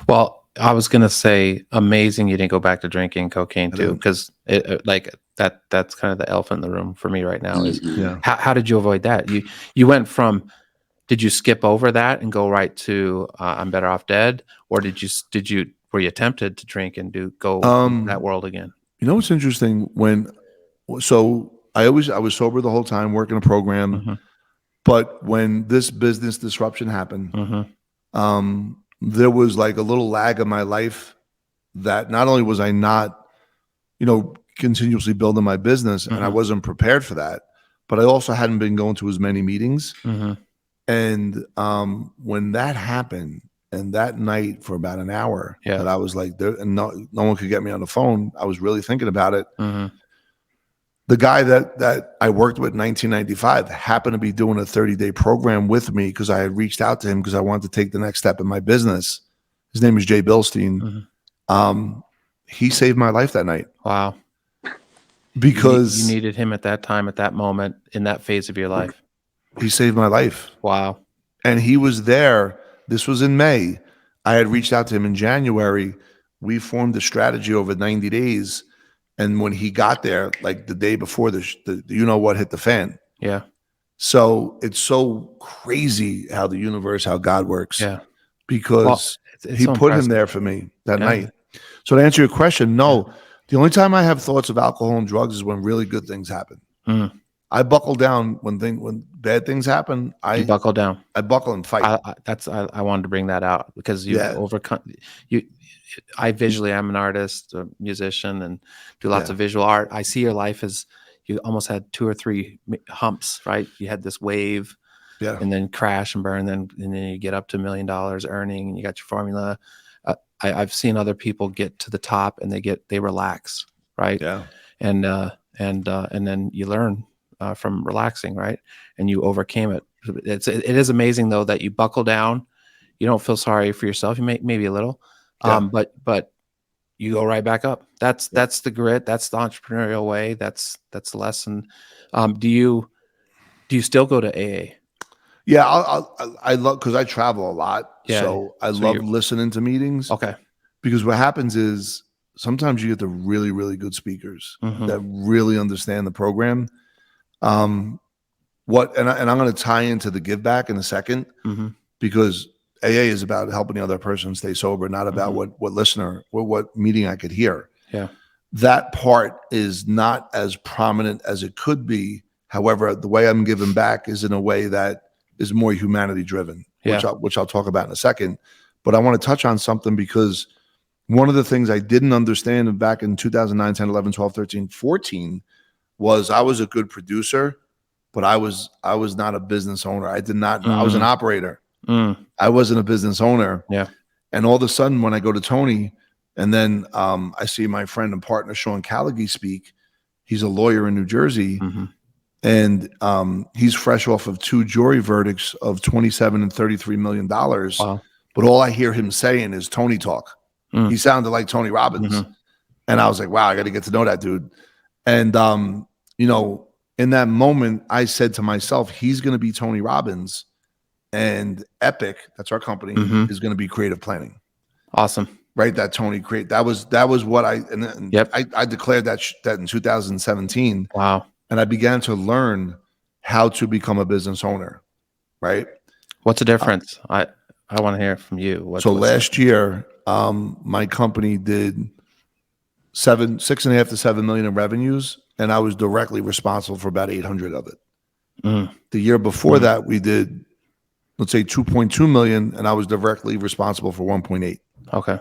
Well, I was gonna say, amazing you didn't go back to drinking cocaine too, because that's kind of the elephant in the room for me right now. Is how did you avoid that? You went from, did you skip over that and go right to I'm better off dead, or were you tempted to drink and go that world again? You know what's interesting? So I was sober the whole time, working a program, but when this business disruption happened, there was like a little lag in my life that not only was I not, continuously building my business, and I wasn't prepared for that, but I also hadn't been going to as many meetings. And when that happened, and that night for about an hour, that I was like, and no one could get me on the phone. I was really thinking about it. The guy that I worked with in 1995 happened to be doing a 30-day program with me because I had reached out to him because I wanted to take the next step in my business. His name is Jay Bilstein. He saved my life that night. Wow. Because you needed him at that time, at that moment, in that phase of your life. He saved my life. Wow. And he was there. This was in May. I had reached out to him in January. We formed a strategy over 90 days. And when he got there, like the day before the you know what hit the fan. Yeah. So it's so crazy how the universe, how God works. Yeah. Because it's he so put him impressive. there for me that night. So to answer your question, no. The only time I have thoughts of alcohol and drugs is when really good things happen. I buckle down when bad things happen. You buckle down. I buckle and fight. I wanted to bring that out because you've overcome. I visually, I'm an artist, a musician, and do lots of visual art. I see your life as you almost had 2 or 3 humps, right? You had this wave, and then crash and burn, and then you get up to $1 million earning, and you got your formula. I've seen other people get to the top and they relax, right? Yeah. And then you learn from relaxing, right? And you overcame it. It is amazing though that you buckle down. You don't feel sorry for yourself. You maybe a little, but you go right back up. That's the grit. That's the entrepreneurial way. That's the lesson. Do you still go to AA? Yeah, I love, because I travel a lot. Yeah. So I love listening to meetings. Okay. Because what happens is sometimes you get the really, really good speakers that really understand the program. And I'm going to tie into the give back in a second, because AA is about helping the other person stay sober, not about what meeting I could hear. Yeah. That part is not as prominent as it could be. However, the way I'm giving back is in a way that is more humanity driven, which I'll talk about in a second. But I want to touch on something, because one of the things I didn't understand back in 2009, 10, 11, 12, 13, 14 was I was a good producer, but I was not a business owner. I was an operator. I wasn't a business owner. Yeah. And all of a sudden, when I go to Tony, and then I see my friend and partner Sean Callaghy speak. He's a lawyer in New Jersey, and he's fresh off of 2 jury verdicts of $27 and $33 million. Wow. But all I hear him saying is Tony talk. He sounded like Tony Robbins. And I was like, wow, I got to get to know that dude. And, in that moment, I said to myself, he's going to be Tony Robbins, and Epic, that's our company, is going to be creative planning. Awesome. Right. That Tony create. That was what I declared that in 2017. Wow. And I began to learn how to become a business owner. Right. What's the difference? I want to hear from you. Last year, my company did 6.5 to 7 million in revenues, and I was directly responsible for about 800 of it. The year before that, we did, let's say, 2.2 million, and I was directly responsible for 1.8. Okay.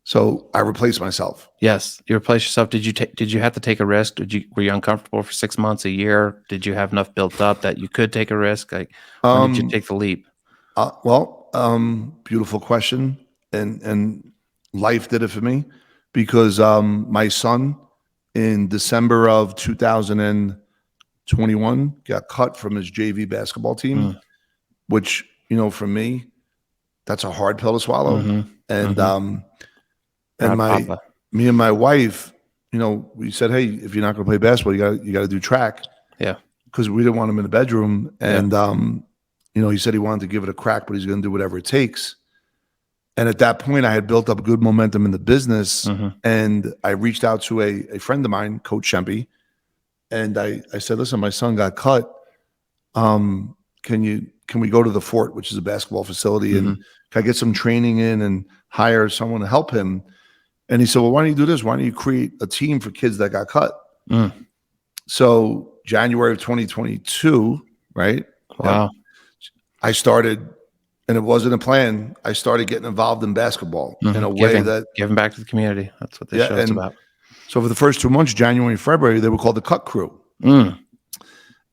So I replaced myself. Yes, you replaced yourself. Did you have to take a risk? Were you uncomfortable for 6 months, a year? Did you have enough built up that you could take a risk? Like, when did you take the leap? Beautiful question. And life did it for me, because my son in December of 2021 got cut from his JV basketball team, which, for me, that's a hard pill to swallow. And me and my wife, we said, hey, if you're not going to play basketball, you got to do track. Yeah. Because we didn't want him in the bedroom. And, he said he wanted to give it a crack, but he's going to do whatever it takes. And at that point, I had built up good momentum in the business. And I reached out to a friend of mine, Coach Shempy. And I said, listen, my son got cut. Can we go to the Fort, which is a basketball facility, and can I get some training in and hire someone to help him? And he said, well, why don't you do this? Why don't you create a team for kids that got cut? So January of 2022, right? Wow. I started, and it wasn't a plan, I started getting involved in basketball in a way that... Giving back to the community. That's what this show is about. So for the first 2 months, January and February, they were called the Cut Crew.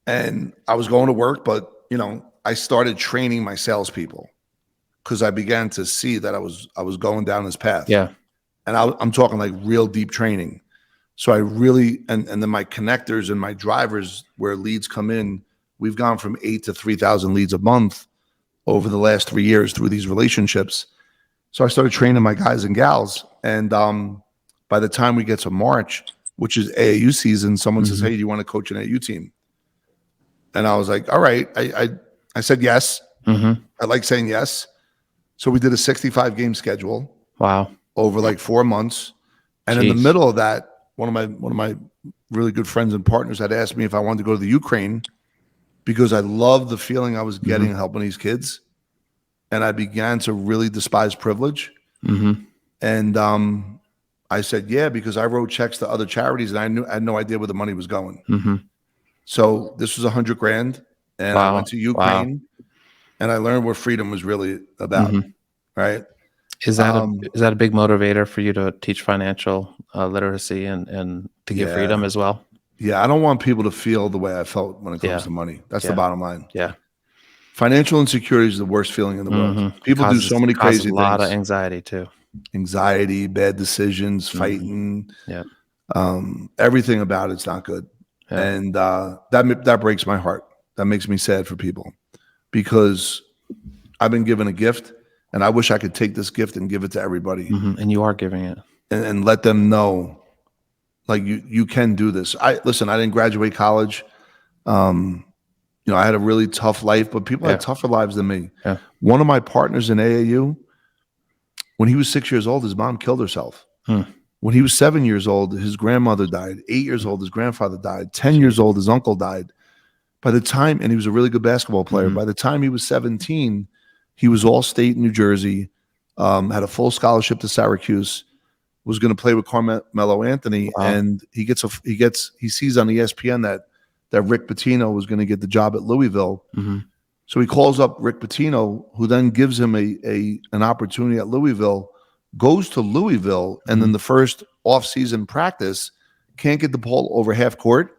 And I was going to work, but, I started training my salespeople, because I began to see that I was going down this path. Yeah. And I'm talking like real deep training. So I really, and then my connectors and my drivers where leads come in, we've gone from 8 to 3,000 leads a month over the last 3 years through these relationships. So I started training my guys and gals. And by the time we get to March, which is AAU season, someone says, "Hey, do you want to coach an AAU team?" And I was like, "All right." I said yes. I like saying yes. So we did a 65 game schedule. Wow. Over like 4 months. And in the Jeez. middle of that, one of my really good friends and partners had asked me if I wanted to go to the Ukraine because I loved the feeling I was getting helping these kids. And I began to really despise privilege. And I said, yeah, because I wrote checks to other charities and I had no idea where the money was going. So this was $100,000. And I went to Ukraine and I learned what freedom was really about. Right. Is that a big motivator for you to teach financial literacy and to give freedom as well? Yeah, I don't want people to feel the way I felt when it comes to money. That's the bottom line. Yeah. Financial insecurity is the worst feeling in the world. People do so many crazy things. A lot of anxiety too. Anxiety, bad decisions, fighting. Yeah. Everything about it's not good. Yeah. And that breaks my heart. That makes me sad for people because I've been given a gift and I wish I could take this gift and give it to everybody. And you are giving it. And let them know, like, you can do this. I didn't graduate college. I had a really tough life, but people had tougher lives than me. Yeah. One of my partners in AAU, when he was 6 years old, his mom killed herself. When he was 7 years old, his grandmother died. 8 years old, his grandfather died. 10 years old, his uncle died. And he was a really good basketball player. By the time he was 17, he was all-state in New Jersey, had a full scholarship to Syracuse, was going to play with Carmelo Anthony, and he sees on ESPN that Rick Pitino was going to get the job at Louisville. So he calls up Rick Pitino, who then gives him an opportunity at Louisville, goes to Louisville, and then the first off-season practice can't get the ball over half court,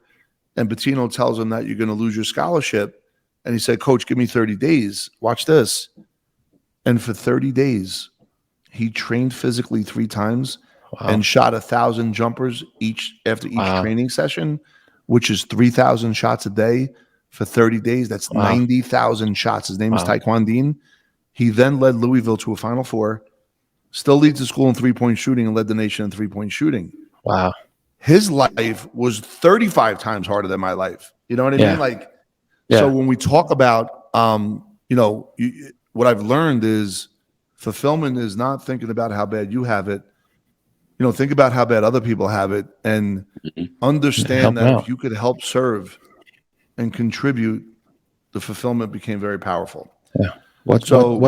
and Pitino tells him that you're going to lose your scholarship. And he said, "Coach, give me 30 days. Watch this." And for 30 days, he trained physically 3 times and shot 1,000 jumpers after each training session, which is 3,000 shots a day for 30 days. That's 90,000 shots. His name is Taekwon Dean. He then led Louisville to a Final Four, still leads the school in three-point shooting and led the nation in three-point shooning. Wow. His life was 35 times harder than my life. You know what I mean? So when we talk about, what I've learned is fulfillment is not thinking about how bad you have it. Think about how bad other people have it and understand that if you could help serve and contribute, the fulfillment became very powerful. Yeah. Go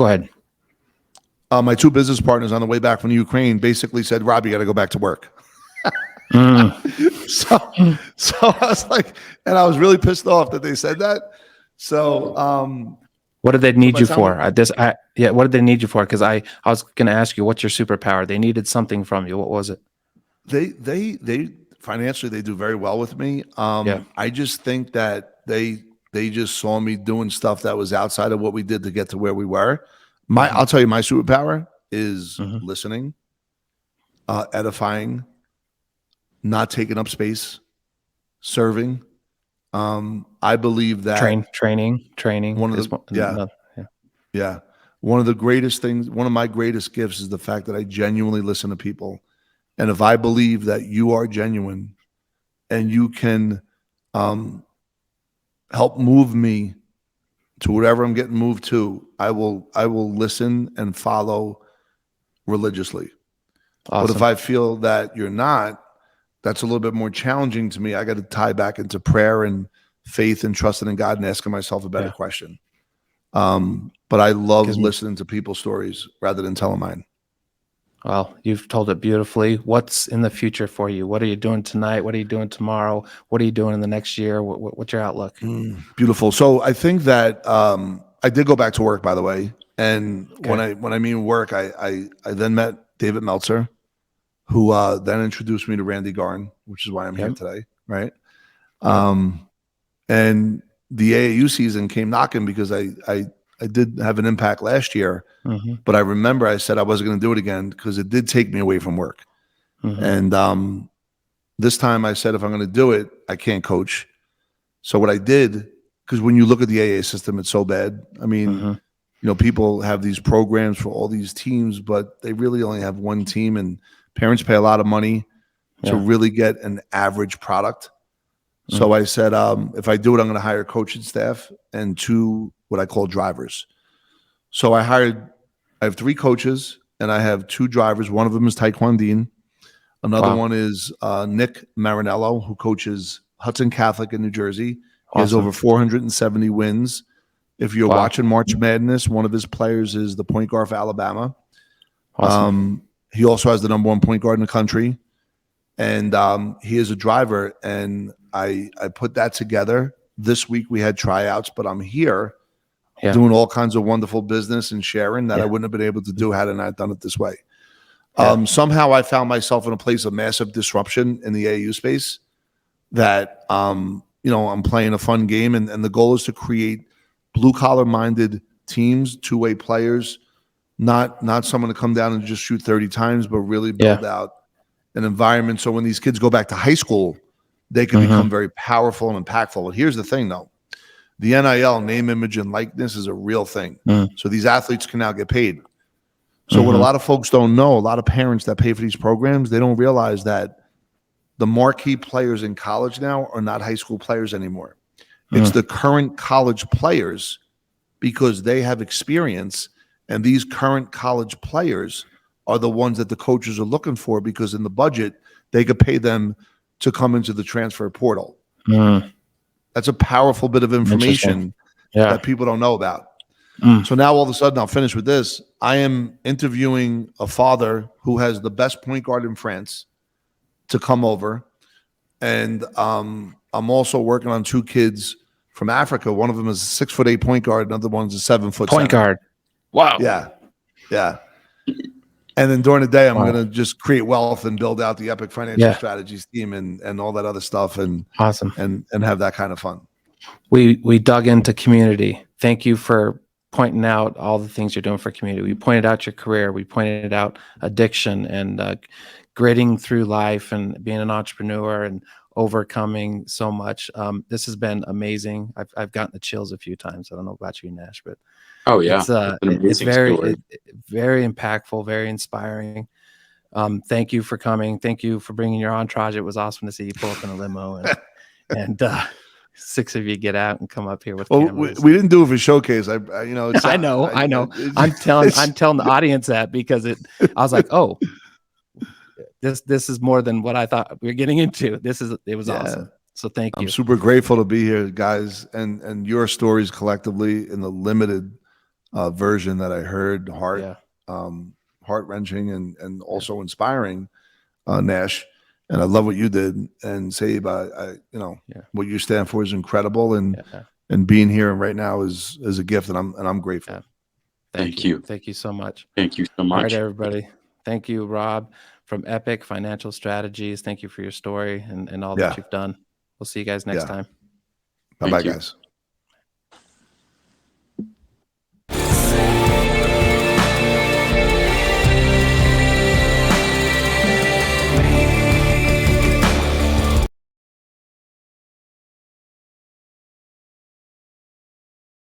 ahead. My 2 business partners on the way back from Ukraine basically said, "Rob, you got to go back to work." So I was like, and I was really pissed off that they said that. So, what did they need you for? What did they need you for? Because I was going to ask you, what's your superpower? They needed something from you. What was it? They financially, they do very well with me. I just think that they just saw me doing stuff that was outside of what we did to get to where we were. I'll tell you, my superpower is listening, edifying, not taking up space, serving. I believe that training. One of the greatest things, one of my greatest gifts is the fact that I genuinely listen to people. And if I believe that you are genuine and you can help move me to whatever I'm getting moved to, I will listen and follow religiously. Awesome. But if I feel that you're not, that's a little bit more challenging to me. I got to tie back into prayer and faith and trusting in God and asking myself a better question. But I love listening to people's stories rather than telling mine. Well, you've told it beautifully. What's in the future for you? What are you doing tonight? What are you doing tomorrow? What are you doing in the next year? What's your outlook? Beautiful. So I think that I did go back to work, by the way. And when I mean work, I then met David Meltzer, who then introduced me to Randy Garn, which is why I'm here today, right? And the AAU season came knocking because I did have an impact last year, but I remember I said I wasn't going to do it again because it did take me away from work. Mhm. And this time I said, if I'm going to do it, I can't coach. So what I did, because when you look at the AA system, it's so bad. I mean, Mhm. people have these programs for all these teams, but they really only have one team, and parents pay a lot of money to Yeah. really get an average product. So I said, if I do it, I'm going to hire coaching staff and 2 what I call drivers. So I have 3 coaches and I have 2 drivers. One of them is Taekwondine. Another Wow. one is Nick Marinello, who coaches Hudson Catholic in New Jersey. He has Awesome. over 470 wins. If you're Wow. watching March Madness, one of his players is the point guard for Alabama. Awesome. He also has the number 1 point guard in the country. And he is a driver. And I put that together. This week we had tryouts, but I'm here Yeah. doing all kinds of wonderful business and sharing that Yeah. I wouldn't have been able to do had I not done it this way. Yeah. Somehow I found myself in a place of massive disruption in the AU space that, I'm playing a fun game. And the goal is to create blue collar minded teams, 2-way players, not someone to come down and just shoot 30 times, but really build out an environment. So when these kids go back to high school, they can become very powerful and impactful. But here's the thing though, the NIL, name, image, and likeness, is a real thing. So these athletes can now get paid. So what a lot of folks don't know, a lot of parents that pay for these programs, they don't realize that the marquee players in college now are not high school players anymore. It's the current college players, because they have experience, and these current college players are the ones that the coaches are looking for, because in the budget, they could pay them to come into the transfer portal. That's a powerful bit of information that people don't know about. So now all of a sudden, I'll finish with this. I am interviewing a father who has the best point guard in France to come over. And I'm also working on 2 kids from Africa. One of them is a 6'8" point guard. Another one's a 7-foot Point center. guard. Wow. Yeah. And then during the day, I'm Wow. going to just create wealth and build out the Epic Financial Strategies team and all that other stuff, and Awesome. and have that kind of fun. We dug into community. Thank you for pointing out all the things you're doing for community. We pointed out your career. We pointed out addiction and gritting through life and being an entrepreneur and overcoming so much. This has been amazing. I've gotten the chills a few times. I don't know about you, Nash, but Oh yeah, it's an it's amazing story. very impactful, very inspiring. Thank you for coming. Thank you for bringing your entourage. It was awesome to see you pull up in a limo and 6 of you get out and come up here with cameras. We didn't do it for showcase. I it's, I know. I'm telling the audience that because I was like, oh, this is more than what I thought we were getting into. It was awesome. So thank you. I'm super grateful to be here, guys, and your stories collectively in the limited version that I heard, heart-wrenching and also inspiring, Nash. And I love what you did, and Sabe, what you stand for is incredible, and being here right now is a gift, and I'm grateful. Yeah. Thank you. Thank you so much. Thank you so much. All right, everybody. Thank you, Rob from Epic Financial Strategies. Thank you for your story and all that you've done. We'll see you guys next time. Bye-bye, guys.